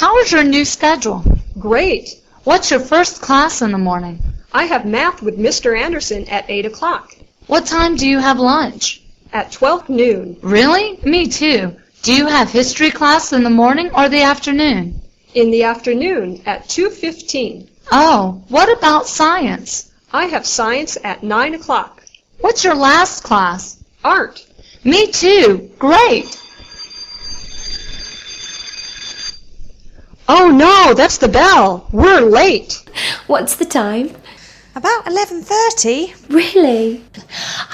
How is your new schedule? Great. What's your first class in the morning? I have math with Mr. Anderson at 8 o'clock. What time do you have lunch? At 12 noon. Really? Me too. Do you have history class in the morning or the afternoon? In the afternoon at 2:15. Oh, what about science? I have science at 9 o'clock. What's your last class? Art. Me too. Great. Oh no, that's the bell. We're late. What's the time? About 11:30. Really?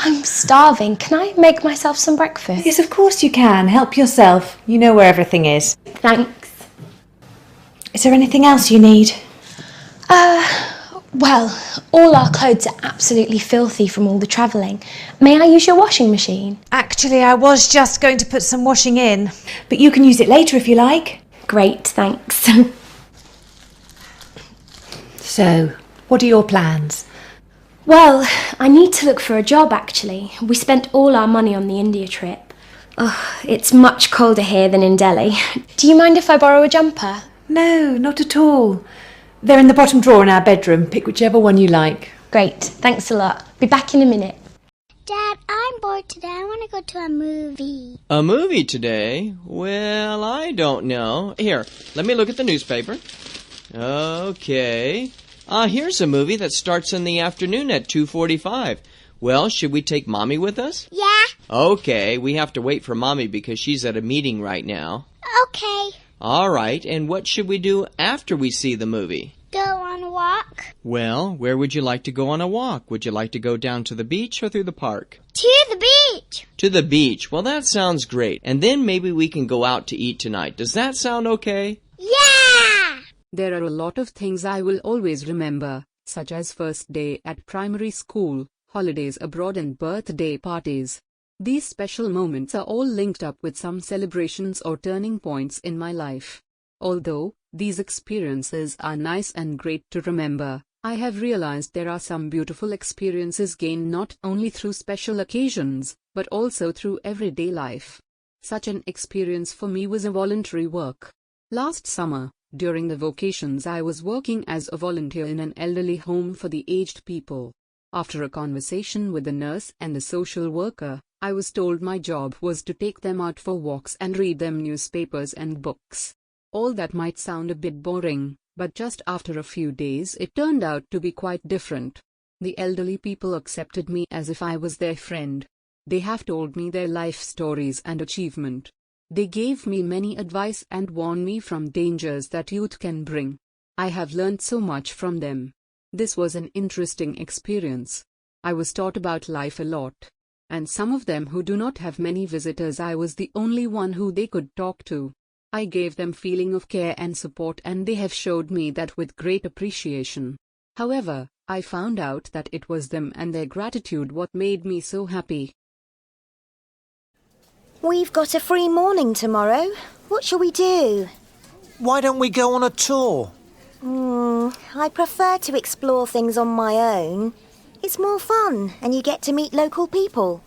I'm starving. Can I make myself some breakfast? Yes, of course you can. Help yourself. You know where everything is. Thanks. Is there anything else you need? Well, all our clothes are absolutely filthy from all the travelling. May I use your washing machine? Actually, I was just going to put some washing in, but you can use it later if you like. Great, thanks. So, what are your plans? Well, I need to look for a job actually. We spent all our money on the India trip. It's much colder here than in Delhi. Do you mind if I borrow a jumper? No, not at all. They're in the bottom drawer in our bedroom. Pick whichever one you like. Great, thanks a lot. Be back in a minute. Dad, I'm bored today. I want to go to a movie. A movie today? Well, I don't know. Here, let me look at the newspaper. Okay. Here's a movie that starts in the afternoon at 2:45. Well, should we take Mommy with us? Yeah. Okay, we have to wait for Mommy because she's at a meeting right now. Okay. All right, and what should we do after we see the movie? Go on a walk. Well, where would you like to go on a walk? Would you like to go down to the beach or through the park? To the beach. To the beach. Well, that sounds great. And then maybe we can go out to eat tonight. Does that sound okay? Yeah. There are a lot of things I will always remember, such as first day at primary school, holidays abroad and birthday parties. These special moments are all linked up with some celebrations or turning points in my life. Although these experiences are nice and great to remember, I have realized there are some beautiful experiences gained not only through special occasions, but also through everyday life. Such an experience for me was a voluntary work. Last summer, during the vacations, I was working as a volunteer in an elderly home for the aged people. After a conversation with the nurse and the social worker, I was told my job was to take them out for walks and read them newspapers and books. All that might sound a bit boring, but just after a few days it turned out to be quite different. The elderly people accepted me as if I was their friend. They have told me their life stories and achievement. They gave me many advice and warned me from dangers that youth can bring. I have learned so much from them. This was an interesting experience. I was taught about life a lot. And some of them who do not have many visitors, I was the only one who they could talk to. I gave them feeling of care and support, and they have showed me that with great appreciation. However, I found out that it was them and their gratitude what made me so happy. We've got a free morning tomorrow. What shall we do? Why don't we go on a tour? I prefer to explore things on my own. It's more fun, and you get to meet local people.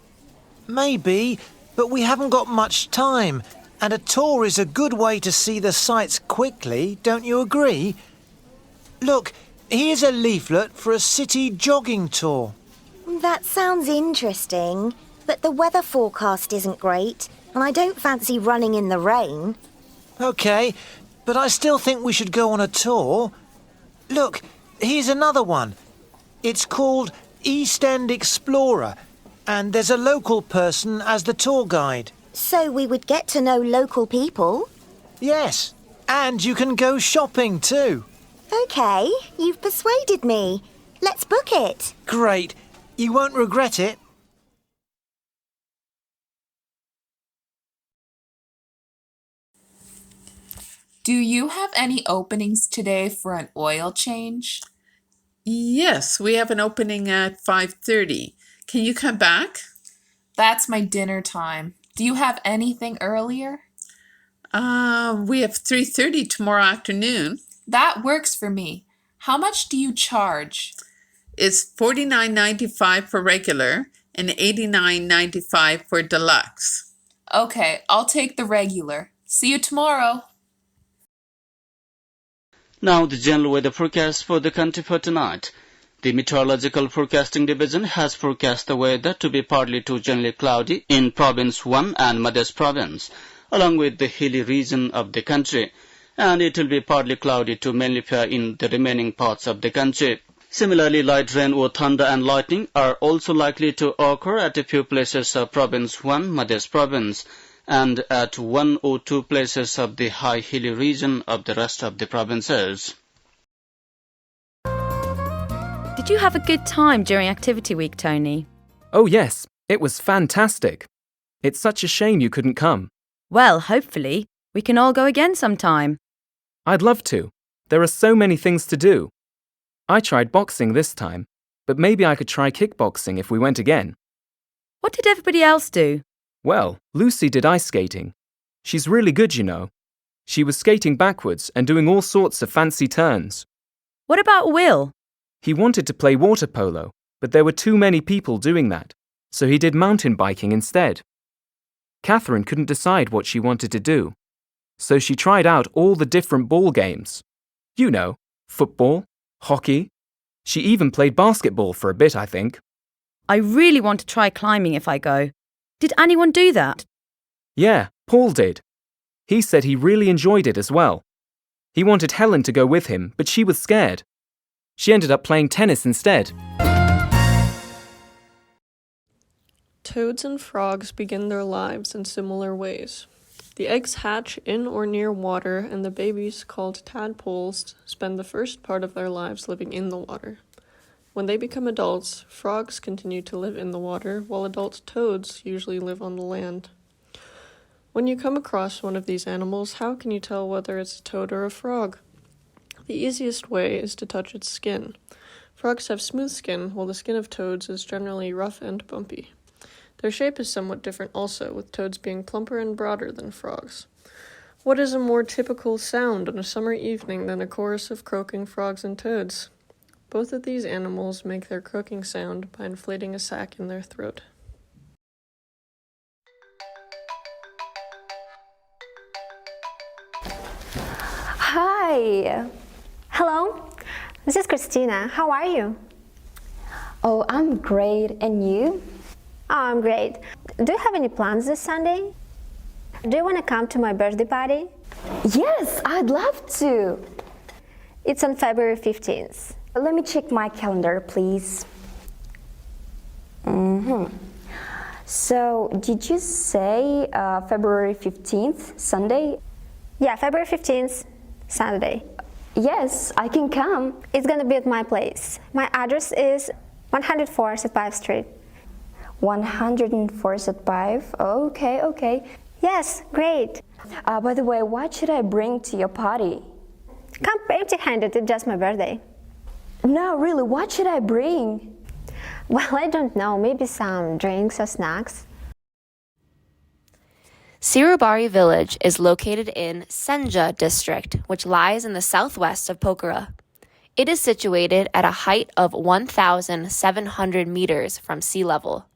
Maybe, but we haven't got much time, and a tour is a good way to see the sights quickly, don't you agree? Look, here's a leaflet for a city jogging tour. That sounds interesting, but the weather forecast isn't great, and I don't fancy running in the rain. OK, but I still think we should go on a tour. Look, here's another one. It's called East End Explorer, and there's a local person as the tour guide. So we would get to know local people? Yes, and you can go shopping too. OK, you've persuaded me. Let's book it. Great. You won't regret it. Do you have any openings today for an oil change? Yes, we have an opening at 5:30. Can you come back? That's my dinner time. Do you have anything earlier? We have 3:30 tomorrow afternoon. That works for me. How much do you charge? It's $49.95 for regular and $89.95 for deluxe. Okay, I'll take the regular. See you tomorrow. Now the general weather forecast for the country for tonight. The Meteorological Forecasting Division has forecast the weather to be partly to generally cloudy in Province 1 and Madhya Province, along with the hilly region of the country, and it will be partly cloudy to mainly fair in the remaining parts of the country. Similarly, light rain or thunder and lightning are also likely to occur at a few places of Province 1, Madhya Province, and at 1 or 2 places of the high hilly region of the rest of the provinces. Did you have a good time during Activity Week, Tony? Oh yes, it was fantastic. It's such a shame you couldn't come. Well, hopefully, we can all go again sometime. I'd love to. There are so many things to do. I tried boxing this time, but maybe I could try kickboxing if we went again. What did everybody else do? Well, Lucy did ice skating. She's really good, you know. She was skating backwards and doing all sorts of fancy turns. What about Will? He wanted to play water polo, but there were too many people doing that, so he did mountain biking instead. Catherine couldn't decide what she wanted to do, so she tried out all the different ball games. You know, football, hockey. She even played basketball for a bit, I think. I really want to try climbing if I go. Did anyone do that? Yeah, Paul did. He said he really enjoyed it as well. He wanted Helen to go with him, but she was scared. She ended up playing tennis instead. Toads and frogs begin their lives in similar ways. The eggs hatch in or near water, and the babies, called tadpoles, spend the first part of their lives living in the water. When they become adults, frogs continue to live in the water, while adult toads usually live on the land. When you come across one of these animals, how can you tell whether it's a toad or a frog? The easiest way is to touch its skin. Frogs have smooth skin, while the skin of toads is generally rough and bumpy. Their shape is somewhat different also, with toads being plumper and broader than frogs. What is a more typical sound on a summer evening than a chorus of croaking frogs and toads? Both of these animals make their croaking sound by inflating a sac in their throat. Hi. Hello. This is Christina. How are you? Oh, I'm great. And you? Oh, I'm great. Do you have any plans this Sunday? Do you want to come to my birthday party? Yes, I'd love to. It's on February 15th. Let me check my calendar, please. So, did you say February 15th, Sunday? Yeah, February 15th, Saturday. Yes, I can come. It's gonna be at my place. My address is 104 Satpaev Street. 104 Satpaev? Okay. Yes, great. By the way, what should I bring to your party? Come empty-handed, it's just my birthday. No, really, what should I bring? Well, I don't know, maybe some drinks or snacks. Sirubari village is located in Senja district, which lies in the southwest of Pokhara. It is situated at a height of 1,700 meters from sea level.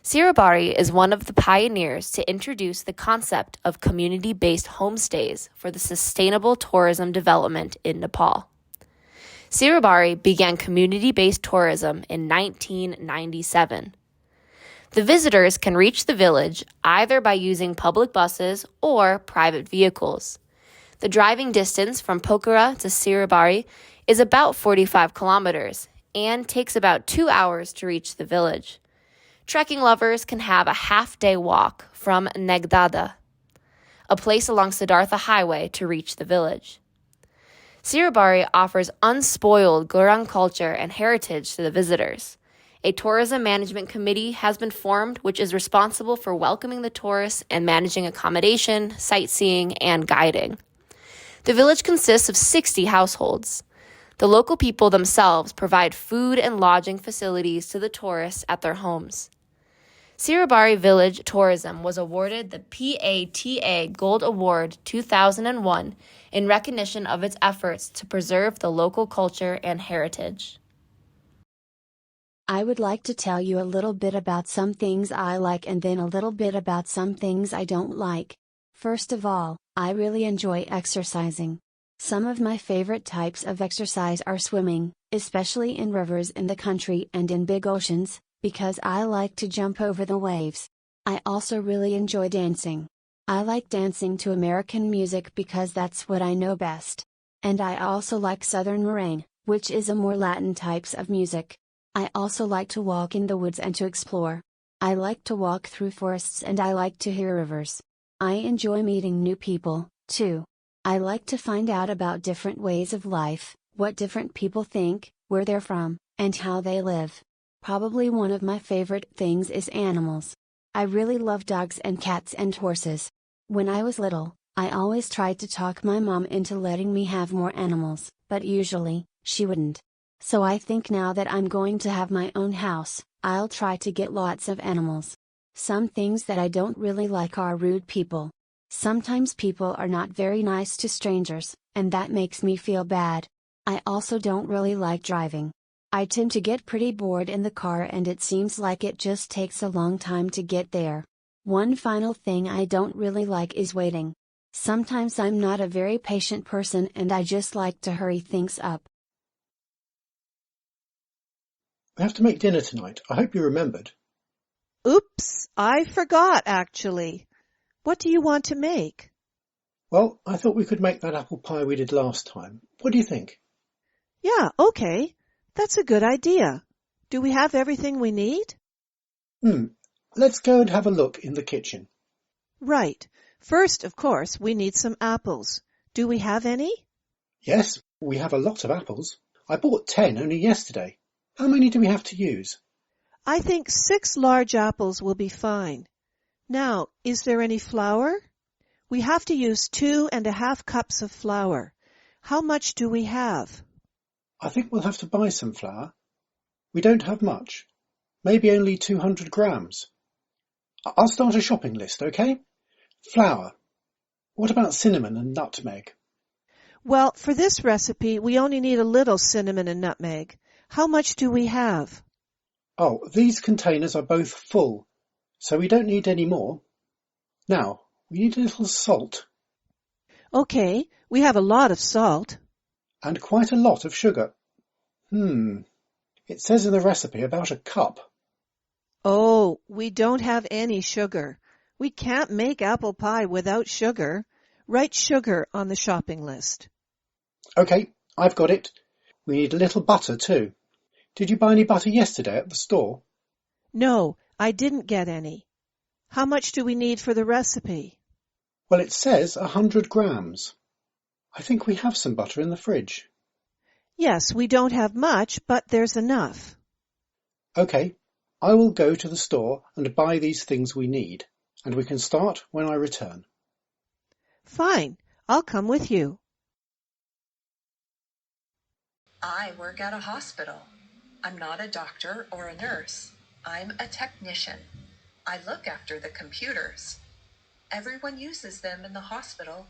Sirubari is one of the pioneers to introduce the concept of community-based homestays for the sustainable tourism development in Nepal. Sirubari began community-based tourism in 1997. The visitors can reach the village either by using public buses or private vehicles. The driving distance from Pokhara to Sirubari is about 45 kilometers and takes about 2 hours to reach the village. Trekking lovers can have a half-day walk from Negdada, a place along Siddhartha Highway, to reach the village. Sirubari offers unspoiled Gurung culture and heritage to the visitors. A tourism management committee has been formed which is responsible for welcoming the tourists and managing accommodation, sightseeing, and guiding. The village consists of 60 households. The local people themselves provide food and lodging facilities to the tourists at their homes. Sirubari Village Tourism was awarded the PATA Gold Award 2001 in recognition of its efforts to preserve the local culture and heritage. I would like to tell you a little bit about some things I like and then a little bit about some things I don't like. First of all, I really enjoy exercising. Some of my favorite types of exercise are swimming, especially in rivers in the country and in big oceans, because I like to jump over the waves. I also really enjoy dancing. I like dancing to American music because that's what I know best. And I also like Southern merengue, which is a more Latin types of music. I also like to walk in the woods and to explore. I like to walk through forests and I like to hear rivers. I enjoy meeting new people, too. I like to find out about different ways of life, what different people think, where they're from, and how they live. Probably one of my favorite things is animals. I really love dogs and cats and horses. When I was little, I always tried to talk my mom into letting me have more animals, but usually, she wouldn't. So I think now that I'm going to have my own house, I'll try to get lots of animals. Some things that I don't really like are rude people. Sometimes people are not very nice to strangers, and that makes me feel bad. I also don't really like driving. I tend to get pretty bored in the car and it seems like it just takes a long time to get there. One final thing I don't really like is waiting. Sometimes I'm not a very patient person and I just like to hurry things up. We have to make dinner tonight. I hope you remembered. Oops, I forgot actually. What do you want to make? Well, I thought we could make that apple pie we did last time. What do you think? Yeah, okay. That's a good idea. Do we have everything we need? Let's go and have a look in the kitchen. Right. First, of course, we need some apples. Do we have any? Yes, we have a lot of apples. I bought 10 only yesterday. How many do we have to use? I think 6 large apples will be fine. Now, is there any flour? We have to use 2½ cups of flour. How much do we have? I think we'll have to buy some flour. We don't have much. Maybe only 200 grams. I'll start a shopping list, okay? Flour. What about cinnamon and nutmeg? Well, for this recipe, we only need a little cinnamon and nutmeg. How much do we have? Oh, these containers are both full, so we don't need any more. Now, we need a little salt. Okay, we have a lot of salt. And quite a lot of sugar. It says in the recipe about a cup. Oh, we don't have any sugar. We can't make apple pie without sugar. Write sugar on the shopping list. Okay, I've got it. We need a little butter too. Did you buy any butter yesterday at the store? No, I didn't get any. How much do we need for the recipe? Well, it says 100 grams. I think we have some butter in the fridge. Yes, we don't have much, but there's enough. Okay, I will go to the store and buy these things we need, and we can start when I return. Fine, I'll come with you. I work at a hospital. I'm not a doctor or a nurse. I'm a technician. I look after the computers. Everyone uses them in the hospital.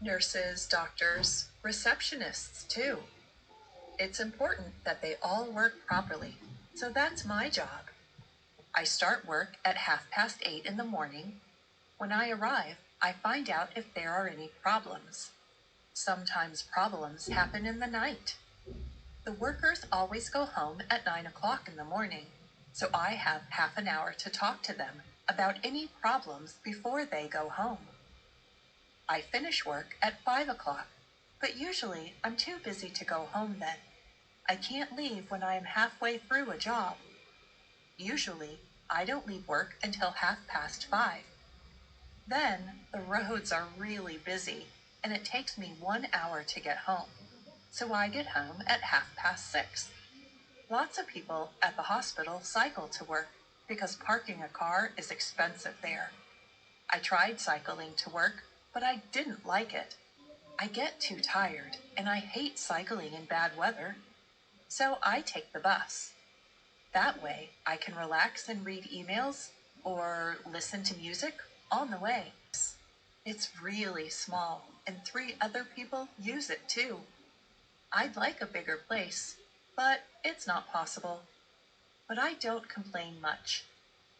Nurses, doctors, receptionists too. It's important that they all work properly, so that's my job. I start work at 8:30 in the morning. When I arrive, I find out if there are any problems. Sometimes problems happen in the night. The workers always go home at 9 o'clock in the morning, so I have half an hour to talk to them about any problems before they go home. I finish work at 5 o'clock, but usually I'm too busy to go home then. I can't leave when I am halfway through a job. Usually, I don't leave work until 5:30. Then, the roads are really busy, and it takes me 1 hour to get home. So I get home at 6:30. Lots of people at the hospital cycle to work because parking a car is expensive there. I tried cycling to work, but I didn't like it. I get too tired, and I hate cycling in bad weather. So I take the bus. That way, I can relax and read emails or listen to music on the way. It's really small, and 3 other people use it too. I'd like a bigger place, but it's not possible. But I don't complain much.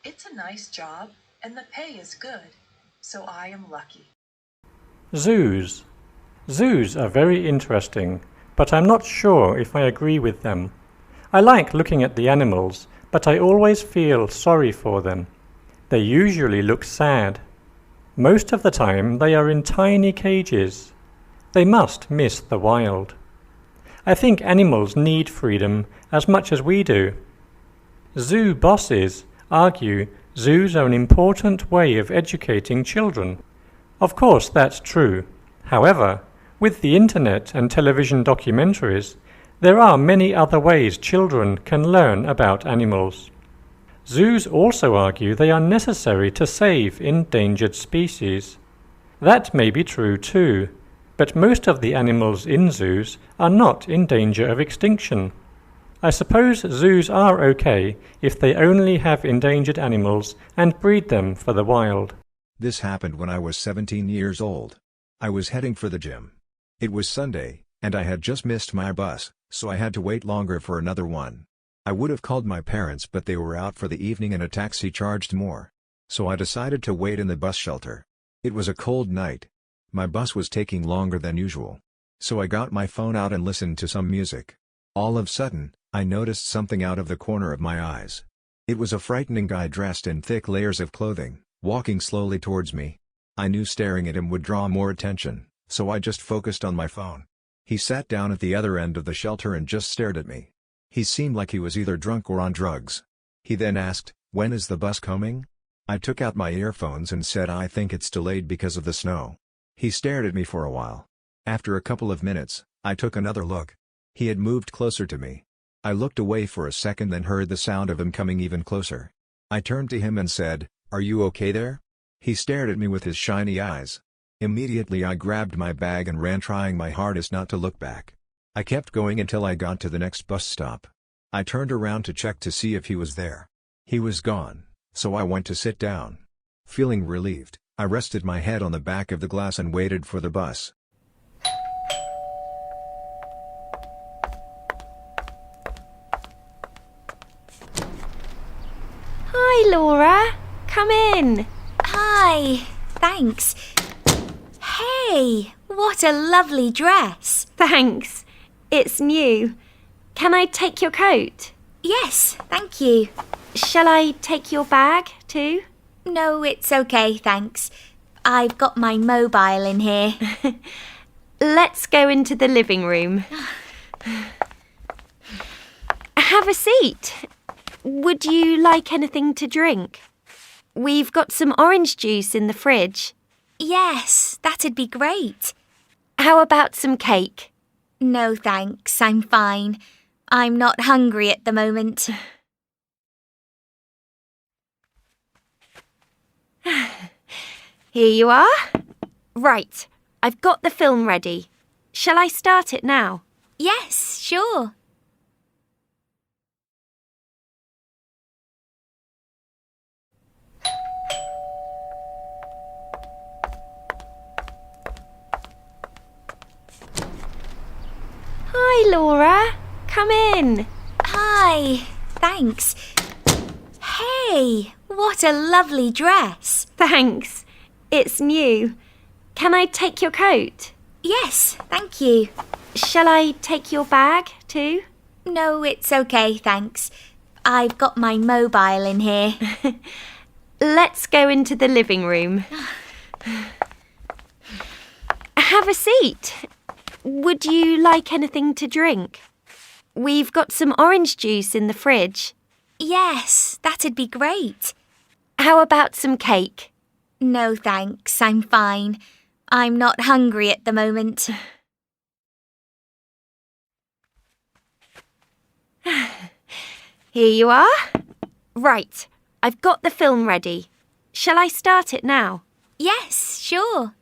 It's a nice job, and the pay is good, so I am lucky. Zoos. Zoos are very interesting, but I'm not sure if I agree with them. I like looking at the animals, but I always feel sorry for them. They usually look sad. Most of the time they are in tiny cages. They must miss the wild. I think animals need freedom as much as we do. Zoo bosses argue zoos are an important way of educating children. Of course, that's true. However, with the internet and television documentaries, there are many other ways children can learn about animals. Zoos also argue they are necessary to save endangered species. That may be true too, but most of the animals in zoos are not in danger of extinction. I suppose zoos are okay if they only have endangered animals and breed them for the wild. This happened when I was 17 years old. I was heading for the gym. It was Sunday, and I had just missed my bus, so I had to wait longer for another one. I would have called my parents, but they were out for the evening and a taxi charged more. So I decided to wait in the bus shelter. It was a cold night. My bus was taking longer than usual. So I got my phone out and listened to some music. All of a sudden, I noticed something out of the corner of my eyes. It was a frightening guy dressed in thick layers of clothing, walking slowly towards me. I knew staring at him would draw more attention, so I just focused on my phone. He sat down at the other end of the shelter and just stared at me. He seemed like he was either drunk or on drugs. He then asked, "When is the bus coming?" I took out my earphones and said, "I think it's delayed because of the snow." He stared at me for a while. After a couple of minutes, I took another look. He had moved closer to me. I looked away for a second, then heard the sound of him coming even closer. I turned to him and said, "Are you okay there?" He stared at me with his shiny eyes. Immediately I grabbed my bag and ran, trying my hardest not to look back. I kept going until I got to the next bus stop. I turned around to check to see if he was there. He was gone, so I went to sit down. Feeling relieved, I rested my head on the back of the glass and waited for the bus. Hi, Laura. Come in. Hi, thanks. Hey, what a lovely dress. Thanks. It's new. Can I take your coat? Yes, thank you. Shall I take your bag too? No, it's okay, thanks. I've got my mobile in here. Let's go into the living room. Have a seat. Would you like anything to drink? We've got some orange juice in the fridge. Yes, that'd be great. How about some cake? No, thanks, I'm fine. I'm not hungry at the moment. Here you are. Right, I've got the film ready. Shall I start it now? Yes, sure. Hi, Laura. Come in. Hi, thanks. Hey, what a lovely dress. Thanks. It's new. Can I take your coat? Yes, thank you. Shall I take your bag too? No, it's okay, thanks. I've got my mobile in here. Let's go into the living room. Have a seat. Would you like anything to drink? We've got some orange juice in the fridge. Yes, that'd be great. How about some cake? No, thanks, I'm fine. I'm not hungry at the moment. Here you are. Right, I've got the film ready. Shall I start it now? Yes, sure.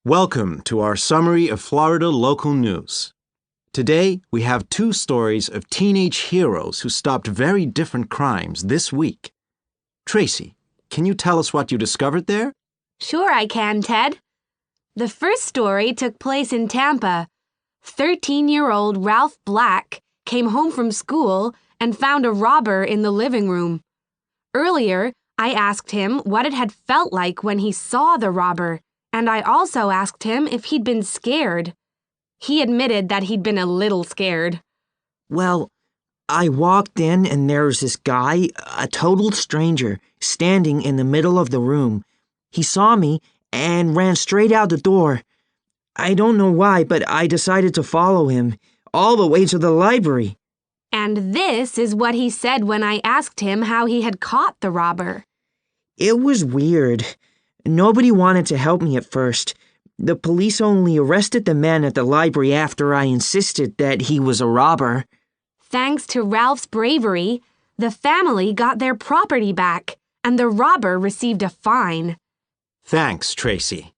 Welcome to our summary of Florida local news. Today, we have two stories of teenage heroes who stopped very different crimes this week. Tracy, can you tell us what you discovered there? Sure I can, Ted. The first story took place in Tampa. 13-year-old Ralph Black came home from school and found a robber in the living room. Earlier, I asked him what it had felt like when he saw the robber, and I also asked him if he'd been scared. He admitted that he'd been a little scared. Well, I walked in and there was this guy, a total stranger, standing in the middle of the room. He saw me and ran straight out the door. I don't know why, but I decided to follow him, all the way to the library. And this is what he said when I asked him how he had caught the robber. It was weird. Nobody wanted to help me at first. The police only arrested the man at the library after I insisted that he was a robber. Thanks to Ralph's bravery, the family got their property back, and the robber received a fine. Thanks, Tracy.